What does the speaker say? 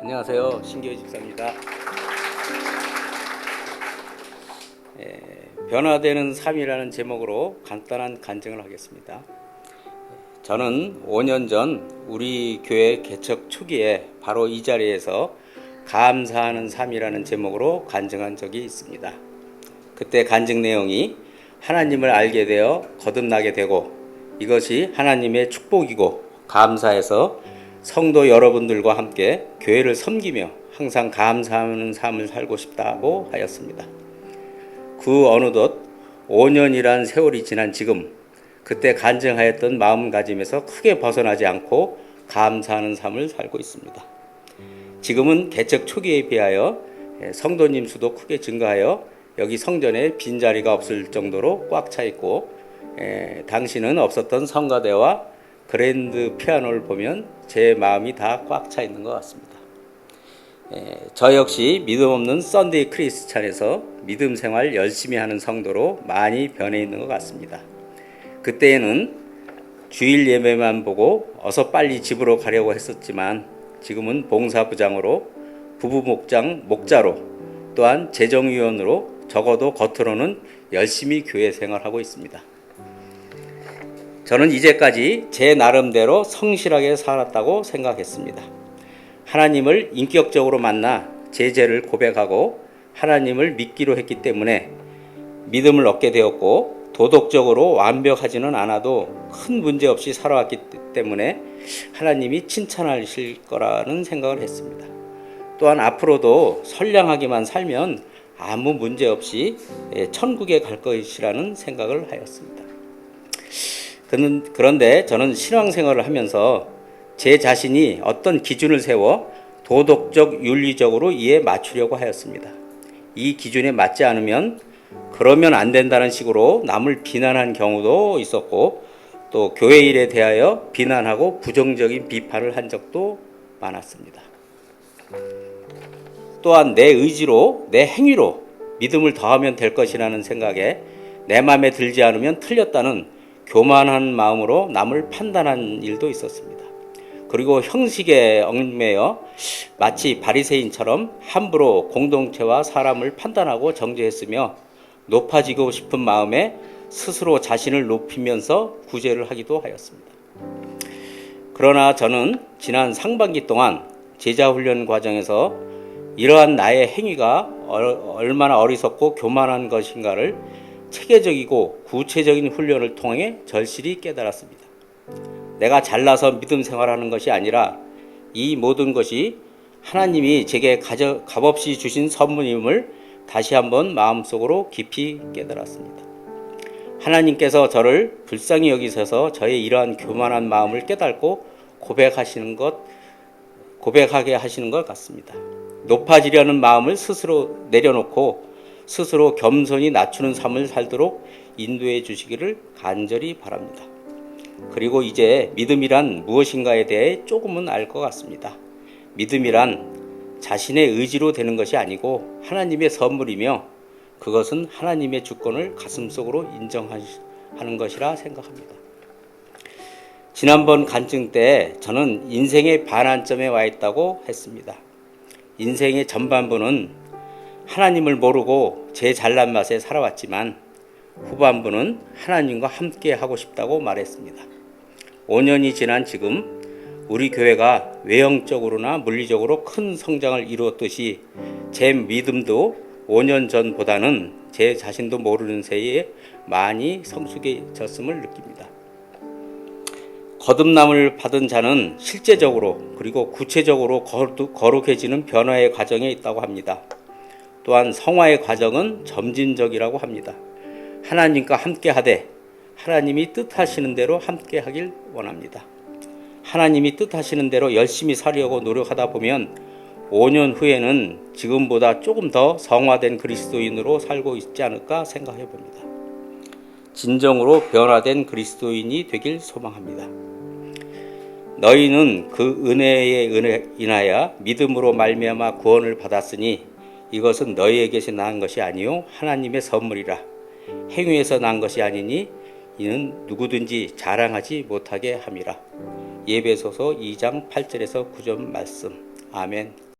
안녕하세요. 신교희 집사입니다. 변화되는 삶이라는 제목으로 간단한 간증을 하겠습니다. 저는 5년 전 우리 교회 개척 초기에 바로 이 자리에서 감사하는 삶이라는 제목으로 간증한 적이 있습니다. 그때 간증 내용이 하나님을 알게 되어 거듭나게 되고 이것이 하나님의 축복이고 감사해서 성도 여러분들과 함께 교회를 섬기며 항상 감사하는 삶을 살고 싶다고 하였습니다. 그 어느덧 5년이란 세월이 지난 지금 그때 간증하였던 마음가짐에서 크게 벗어나지 않고 감사하는 삶을 살고 있습니다. 지금은 개척 초기에 비하여 성도님 수도 크게 증가하여 여기 성전에 빈자리가 없을 정도로 꽉 차 있고 당시는 없었던 성가대와 그랜드 피아노를 보면 제 마음이 다 꽉 차 있는 것 같습니다. 저 역시 믿음 없는 썬데이 크리스찬에서 믿음 생활 열심히 하는 성도로 많이 변해 있는 것 같습니다. 그때에는 주일 예배만 보고 어서 빨리 집으로 가려고 했었지만 지금은 봉사부장으로 부부 목자로 또한 재정위원으로 적어도 겉으로는 열심히 교회 생활하고 있습니다. 저는 이제까지 제 나름대로 성실하게 살았다고 생각했습니다. 하나님을 인격적으로 만나 제 죄를 고백하고 하나님을 믿기로 했기 때문에 믿음을 얻게 되었고 도덕적으로 완벽하지는 않아도 큰 문제 없이 살아왔기 때문에 하나님이 칭찬하실 거라는 생각을 했습니다. 또한 앞으로도 선량하게만 살면 아무 문제 없이 천국에 갈 것이라는 생각을 하였습니다. 그런데 저는 신앙생활을 하면서 제 자신이 어떤 기준을 세워 도덕적, 윤리적으로 이에 맞추려고 하였습니다. 이 기준에 맞지 않으면 그러면 안 된다는 식으로 남을 비난한 경우도 있었고 또 교회 일에 대하여 비난하고 부정적인 비판을 한 적도 많았습니다. 또한 내 의지로, 내 행위로 믿음을 더하면 될 것이라는 생각에 내 마음에 들지 않으면 틀렸다는 교만한 마음으로 남을 판단한 일도 있었습니다. 그리고 형식에 얽매여 마치 바리새인처럼 함부로 공동체와 사람을 판단하고 정죄했으며 높아지고 싶은 마음에 스스로 자신을 높이면서 구제를 하기도 하였습니다. 그러나 저는 지난 상반기 동안 제자훈련 과정에서 이러한 나의 행위가 얼마나 어리석고 교만한 것인가를 체계적이고 구체적인 훈련을 통해 절실히 깨달았습니다. 내가 잘나서 믿음 생활하는 것이 아니라 이 모든 것이 하나님이 제게 값없이 주신 선물임을 다시 한번 마음속으로 깊이 깨달았습니다. 하나님께서 저를 불쌍히 여기셔서 저의 이러한 교만한 마음을 깨닫고 고백하게 하시는 것 같습니다. 높아지려는 마음을 스스로 내려놓고 스스로 겸손히 낮추는 삶을 살도록 인도해 주시기를 간절히 바랍니다. 그리고 이제 믿음이란 무엇인가에 대해 조금은 알 것 같습니다. 믿음이란 자신의 의지로 되는 것이 아니고 하나님의 선물이며 그것은 하나님의 주권을 가슴속으로 인정하는 것이라 생각합니다. 지난번 간증 때 저는 인생의 반환점에 와 있다고 했습니다. 인생의 전반부는 하나님을 모르고 제 잘난 맛에 살아왔지만 후반부는 하나님과 함께 하고 싶다고 말했습니다. 5년이 지난 지금 우리 교회가 외형적으로나 물리적으로 큰 성장을 이루었듯이 제 믿음도 5년 전보다는 제 자신도 모르는 새에 많이 성숙해졌음을 느낍니다. 거듭남을 받은 자는 실제적으로 그리고 구체적으로 거룩해지는 변화의 과정에 있다고 합니다. 또한 성화의 과정은 점진적이라고 합니다. 하나님과 함께 하되 하나님이 뜻하시는 대로 함께 하길 원합니다. 하나님이 뜻하시는 대로 열심히 살려고 노력하다 보면 5년 후에는 지금보다 조금 더 성화된 그리스도인으로 살고 있지 않을까 생각해 봅니다. 진정으로 변화된 그리스도인이 되길 소망합니다. 너희는 그 은혜에 인하여 믿음으로 말미암아 구원을 받았으니 이것은 너희에게서 난 것이 아니요 하나님의 선물이라. 행위에서 난 것이 아니니 이는 누구든지 자랑하지 못하게 함이라. 예배소서 2장 8절에서 9절 말씀. 아멘.